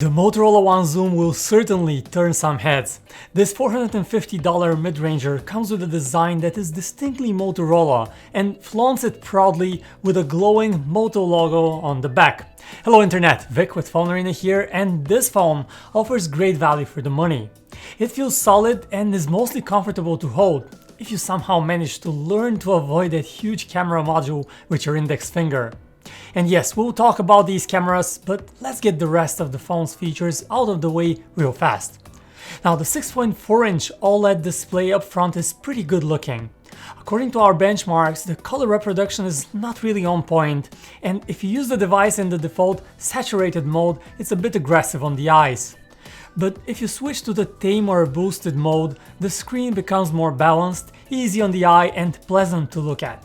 The Motorola One Zoom will certainly turn some heads. This $450 mid-ranger comes with a design that is distinctly Motorola and flaunts it proudly with a glowing Moto logo on the back. Hello Internet, Vic with PhoneArena here, and this phone offers great value for the money. It feels solid and is mostly comfortable to hold, if you somehow manage to learn to avoid that huge camera module with your index finger. And yes, we'll talk about these cameras, but let's get the rest of the phone's features out of the way real fast. Now, the 6.4-inch OLED display up front is pretty good looking. According to our benchmarks, the color reproduction is not really on point, and if you use the device in the default saturated mode, it's a bit aggressive on the eyes. But if you switch to the tame or boosted mode, the screen becomes more balanced, easy on the eye, and pleasant to look at.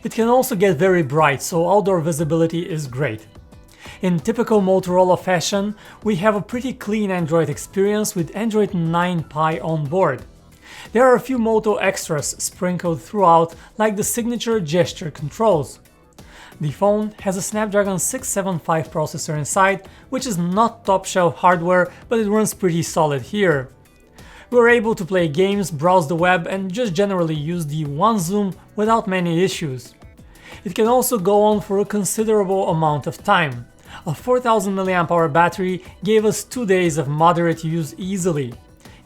It can also get very bright, so outdoor visibility is great. In typical Motorola fashion, we have a pretty clean Android experience with Android 9 Pie on board. There are a few Moto extras sprinkled throughout, like the signature gesture controls. The phone has a Snapdragon 675 processor inside, which is not top-shelf hardware, but it runs pretty solid here. We're able to play games, browse the web, and just generally use the One Zoom without many issues. It can also go on for a considerable amount of time. A 4000 mAh battery gave us 2 days of moderate use easily.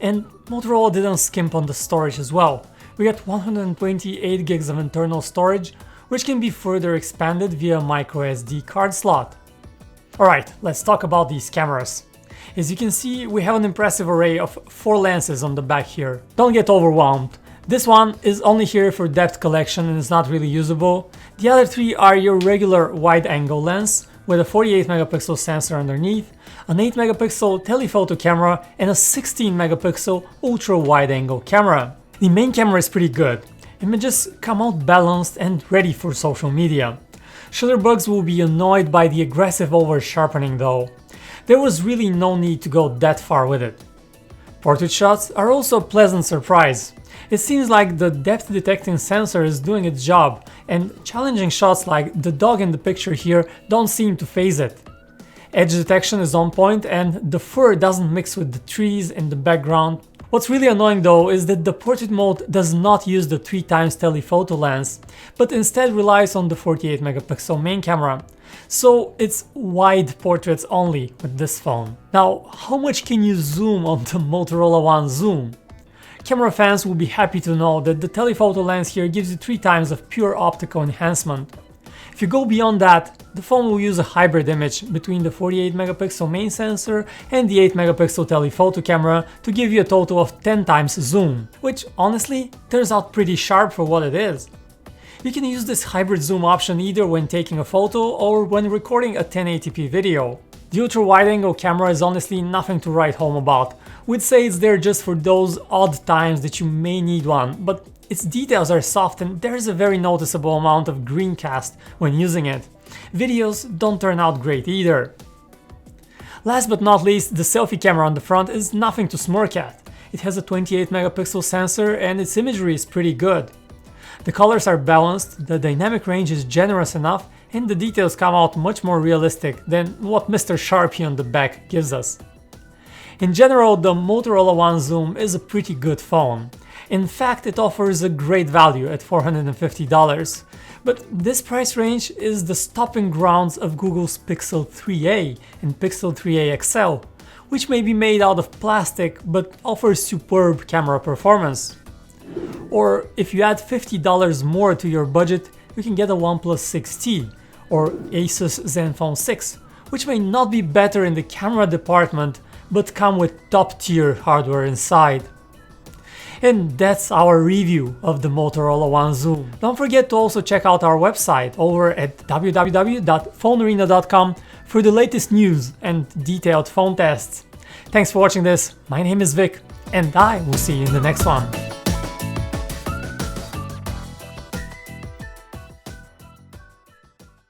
And Motorola didn't skimp on the storage as well. We got 128 gigs of internal storage, which can be further expanded via microSD card slot. Alright, let's talk about these cameras. As you can see, we have an impressive array of 4 lenses on the back here. Don't get overwhelmed. This one is only here for depth collection and is not really usable. The other 3 are your regular wide-angle lens with a 48 megapixel sensor underneath, an 8 megapixel telephoto camera, and a 16 megapixel ultra-wide-angle camera. The main camera is pretty good. It may just come out balanced and ready for social media. Shutterbugs will be annoyed by the aggressive over-sharpening though. There was really no need to go that far with it. Portrait shots are also a pleasant surprise. It seems like the depth detecting sensor is doing its job, and challenging shots like the dog in the picture here don't seem to faze it. Edge detection is on point and the fur doesn't mix with the trees in the background. What's really annoying though is that the portrait mode does not use the 3x telephoto lens, but instead relies on the 48 megapixel main camera. So it's wide portraits only with this phone. Now, how much can you zoom on the Motorola One Zoom? Camera fans will be happy to know that the telephoto lens here gives you 3 times of pure optical enhancement. If you go beyond that, the phone will use a hybrid image between the 48 megapixel main sensor and the 8 megapixel telephoto camera to give you a total of 10 times zoom, which honestly turns out pretty sharp for what it is. You can use this hybrid zoom option either when taking a photo or when recording a 1080p video. The ultra-wide-angle camera is honestly nothing to write home about. We'd say it's there just for those odd times that you may need one, but its details are soft and there's a very noticeable amount of green cast when using it. Videos don't turn out great either. Last but not least, the selfie camera on the front is nothing to smirk at. It has a 28 megapixel sensor and its imagery is pretty good. The colors are balanced, the dynamic range is generous enough, and the details come out much more realistic than what Mr. Sharpie on the back gives us. In general, the Motorola One Zoom is a pretty good phone. In fact, it offers a great value at $450. But this price range is the stopping grounds of Google's Pixel 3a and Pixel 3a XL, which may be made out of plastic but offers superb camera performance. Or if you add $50 more to your budget, you can get a OnePlus 6T or Asus Zenfone 6, which may not be better in the camera department but come with top-tier hardware inside. And that's our review of the Motorola One Zoom. Don't forget to also check out our website over at www.phonearena.com for the latest news and detailed phone tests. Thanks for watching this. My name is Vic, and I will see you in the next one.